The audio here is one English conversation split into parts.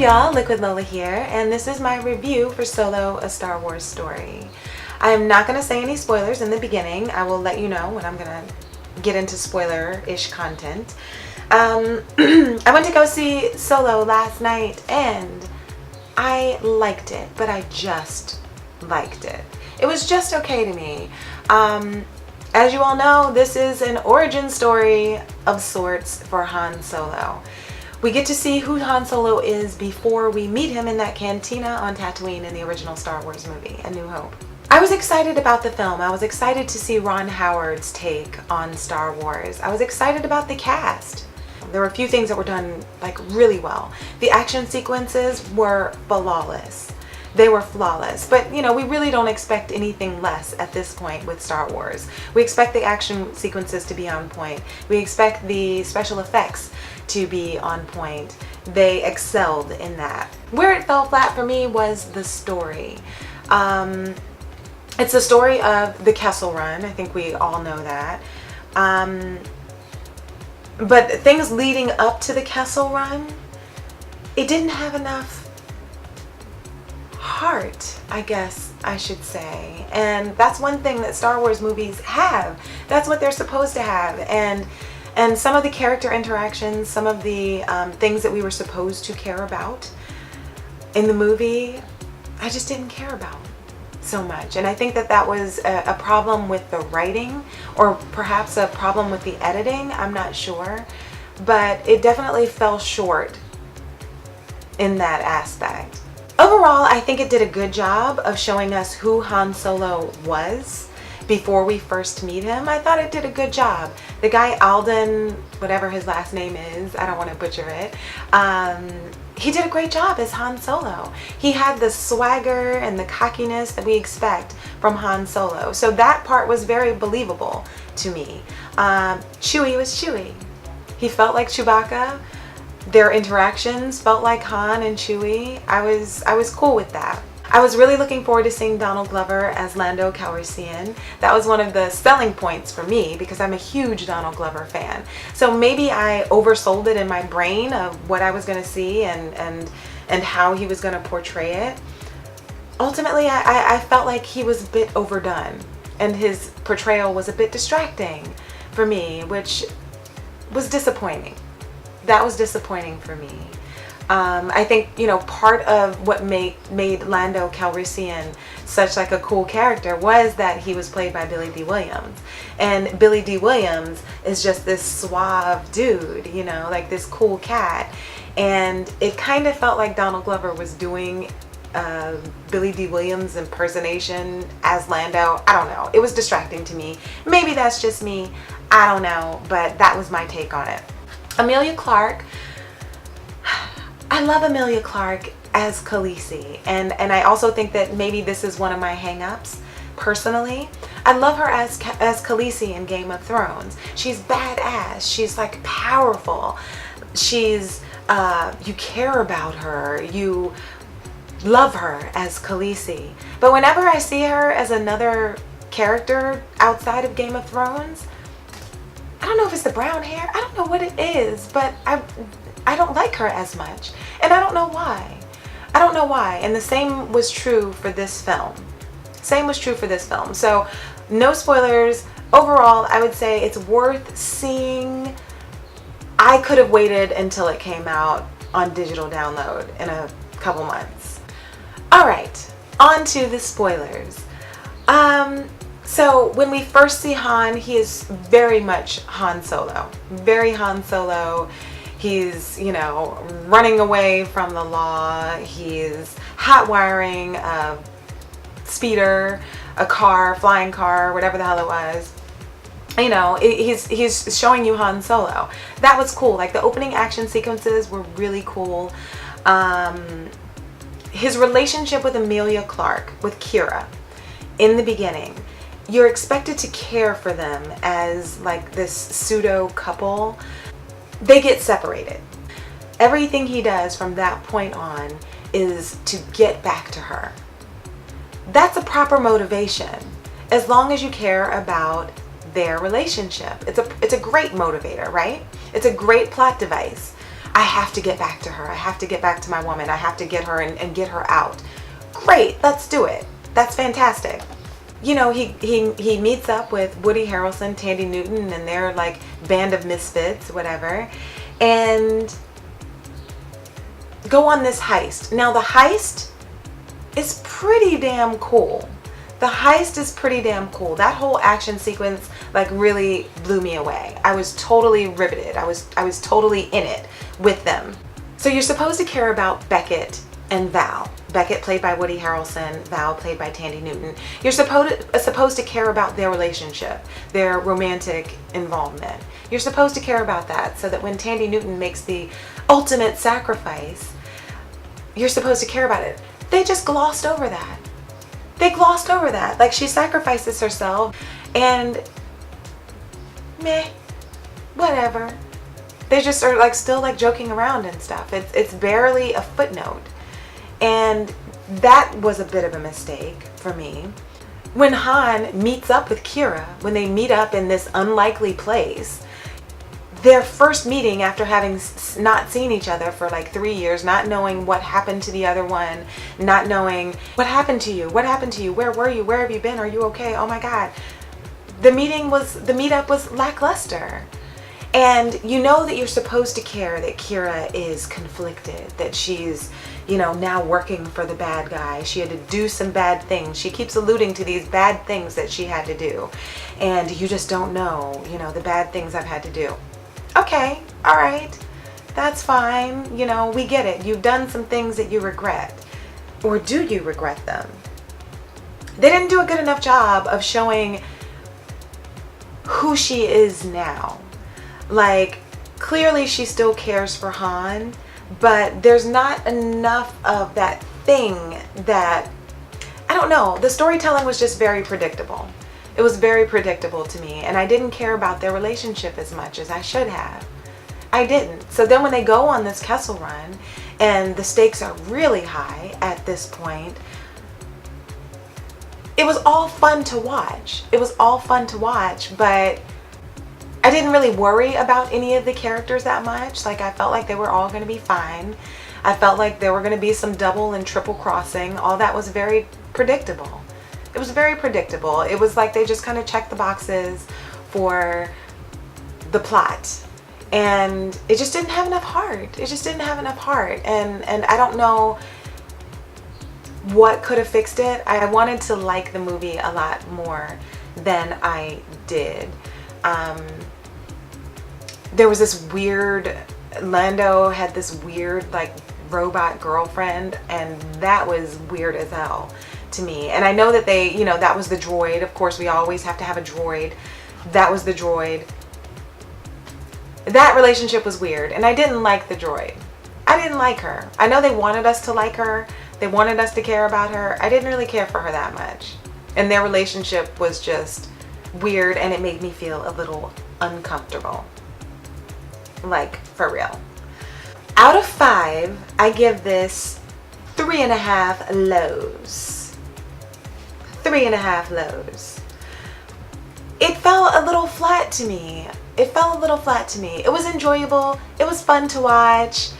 y'all, Liquid Lola here, and this is my review for Solo: A Star Wars Story. I am not going to say any spoilers in the beginning. I will let you know when I'm going to get into spoiler-ish content. I went to go see Solo last night, and I liked it, but I just liked it. It was just okay to me. As you all know, this is an origin story of sorts for Han Solo. We get to see who Han Solo is before we meet him in that cantina on Tatooine in the original Star Wars movie, A New Hope. I was excited about the film. I was excited to see Ron Howard's take on Star Wars. I was excited about the cast. There were a few things that were done really well. The action sequences were flawless. They were flawless, but you know, we really don't expect anything less at this point with Star Wars. We expect the action sequences to be on point. We expect the special effects to be on point. They excelled in that. Where it fell flat for me was the story. It's the story of the Kessel Run. I think we all know that. But things leading up to the Kessel Run, it didn't have enough heart, I guess I should say. And that's one thing that Star Wars movies have. That's what they're supposed to have. And some of the character interactions, some of the things that we were supposed to care about in the movie, I just didn't care about so much. And I think that that was a problem with the writing, or perhaps a problem with the editing, I'm not sure. But it definitely fell short in that aspect. Overall, I think it did a good job of showing us who Han Solo was before we first meet him. I thought it did a good job. The guy Alden, whatever his last name is, I don't want to butcher it, he did a great job as Han Solo. He had the swagger and the cockiness that we expect from Han Solo. So that part was very believable to me. Chewie was Chewie. He felt like Chewbacca. Their interactions felt like Han and Chewie. I was cool with that. I was really looking forward to seeing Donald Glover as Lando Calrissian. That was one of the selling points for me because I'm a huge Donald Glover fan. So maybe I oversold it in my brain of what I was going to see and how he was going to portray it. Ultimately, I felt like he was a bit overdone and his portrayal was a bit distracting for me, which was disappointing. That was disappointing for me. I think, you know, part of what made Lando Calrissian such like a cool character was that he was played by Billy D. Williams. And Billy D. Williams is just this suave dude, you know, like this cool cat. And it kind of felt like Donald Glover was doing Billy D. Williams impersonation as Lando. I don't know. It was distracting to me. Maybe that's just me. I don't know. But that was my take on it. Emilia Clarke. I love Emilia Clarke as Khaleesi, and I also think that maybe this is one of my hang-ups personally. I love her as Khaleesi in Game of Thrones. She's badass. She's like powerful. She's you care about her. You love her as Khaleesi. But whenever I see her as another character outside of Game of Thrones, I don't know if it's the brown hair. I don't know what it is, but I don't like her as much, and I don't know why. I don't know why. And the same was true for this film. Same was true for this film. So no spoilers. Overall, I would say it's worth seeing. I could have waited until it came out on digital download in a couple months. All right, on to the spoilers. So when we first see Han, he is very much Han Solo. Very Han Solo. He's, you know, running away from the law. He's hot wiring a speeder, a car, flying car, whatever the hell it was. You know, he's showing you Han Solo. That was cool. Like the opening action sequences were really cool. His relationship with Emilia Clarke, with Kira, in the beginning, you're expected to care for them as like this pseudo couple. They get separated. Everything he does from that point on is to get back to her. That's a proper motivation, as long as you care about their relationship. It's a great motivator, right? It's a great plot device. I have to get back to her. I have to get back to my woman. I have to get her and get her out. Great, let's do it. That's fantastic. You know, he meets up with Woody Harrelson, Tandy Newton, and their like band of misfits, whatever, and go on this heist. Now the heist is pretty damn cool. The heist is pretty damn cool. That whole action sequence like really blew me away. I was totally riveted. I was totally in it with them. So you're supposed to care about Beckett and Val. Beckett played by Woody Harrelson, Val played by Tandy Newton. You're supposed to care about their relationship, their romantic involvement. You're supposed to care about that so that when Tandy Newton makes the ultimate sacrifice, you're supposed to care about it. They just glossed over that. They glossed over that. Like, she sacrifices herself and meh, whatever. They just are like still like joking around and stuff. It's barely a footnote. And that was a bit of a mistake for me. When Han meets up with Kira, when they meet up in this unlikely place, their first meeting after having not seen each other for like 3 years, not knowing what happened to the other one, not knowing what happened to you, where were you, where have you been, are you okay, oh my God. The meetup was lackluster. And you know that you're supposed to care that Kira is conflicted, that she's, you know, now working for the bad guy. She had to do some bad things. She keeps alluding to these bad things that she had to do. And you just don't know, you know, the bad things I've had to do. Okay, all right, that's fine. You know, we get it. You've done some things that you regret. Or do you regret them? They didn't do a good enough job of showing who she is now. Like, clearly she still cares for Han, but there's not enough of that thing that, I don't know, the storytelling was just very predictable. It was very predictable to me, and I didn't care about their relationship as much as I should have. I didn't. So then when they go on this Kessel Run, and the stakes are really high at this point, it was all fun to watch. It was all fun to watch, but I didn't really worry about any of the characters that much. Like, I felt like they were all going to be fine. I felt like there were going to be some double and triple crossing. All that was very predictable. It was very predictable. It was like they just kind of checked the boxes for the plot. And it just didn't have enough heart. It just didn't have enough heart. And I don't know what could have fixed it. I wanted to like the movie a lot more than I did. There was this weird, Lando had this weird like robot girlfriend, and that was weird as hell to me. And I know that they, you know, that was the droid. Of course, we always have to have a droid. That was the droid. That relationship was weird, and I didn't like the droid. I didn't like her. I know they wanted us to like her. They wanted us to care about her. I didn't really care for her that much. And their relationship was just weird, and it made me feel a little uncomfortable. Like, for real. Out of 5, I give this 3.5 lows. 3.5 lows. It fell a little flat to me. It fell a little flat to me. It was enjoyable. It was fun to watch.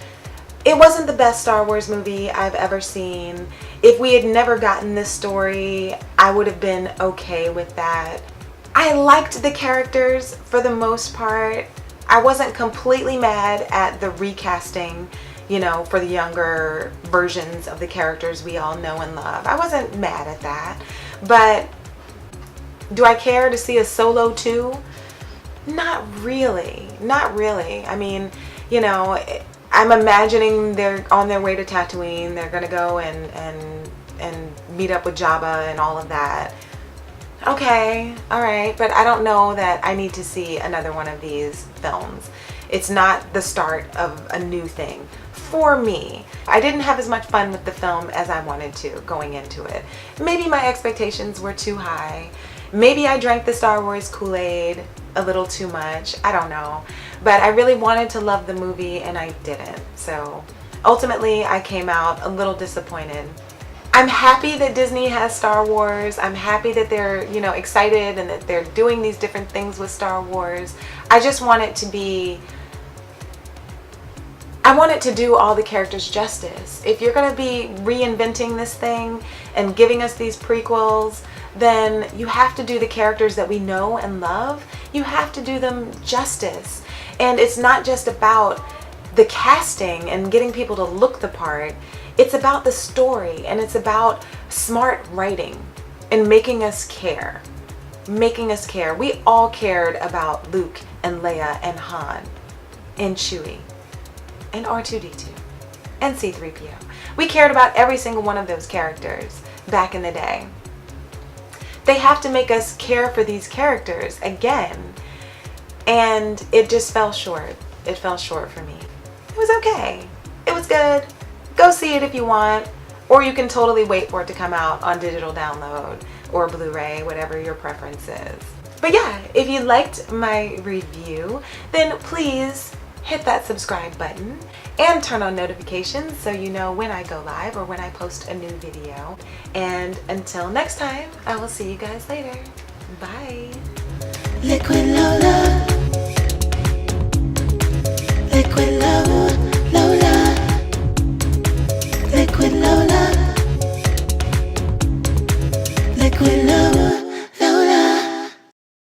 It wasn't the best Star Wars movie I've ever seen. If we had never gotten this story, I would have been okay with that. I liked the characters for the most part. I wasn't completely mad at the recasting, you know, for the younger versions of the characters we all know and love. I wasn't mad at that. But do I care to see a Solo 2? Not really. Not really. I mean, you know, I'm imagining they're on their way to Tatooine. They're going to go and meet up with Jabba and all of that. Okay, all right, but I don't know that I need to see another one of these films. It's not the start of a new thing for me. I didn't have as much fun with the film as I wanted to going into it. Maybe my expectations were too high. Maybe I drank the Star Wars Kool-Aid a little too much. I don't know. But I really wanted to love the movie and I didn't. So ultimately, I came out a little disappointed. I'm happy that Disney has Star Wars. I'm happy that they're, you know, excited and that they're doing these different things with Star Wars. I just want it to be I want it to do all the characters justice. If you're going to be reinventing this thing and giving us these prequels, then you have to do the characters that we know and love. You have to do them justice. And it's not just about the casting and getting people to look the part. It's about the story, and it's about smart writing and making us care. Making us care. We all cared about Luke and Leia and Han and Chewie and R2-D2 and C-3PO. We cared about every single one of those characters back in the day. They have to make us care for these characters again, and it just fell short. It fell short for me. It was okay. It was good. Go see it if you want, or you can totally wait for it to come out on digital download or Blu-ray, whatever your preference is. But yeah, if you liked my review, then please hit that subscribe button and turn on notifications so you know when I go live or when I post a new video. And until next time, I will see you guys later. Bye. Liquid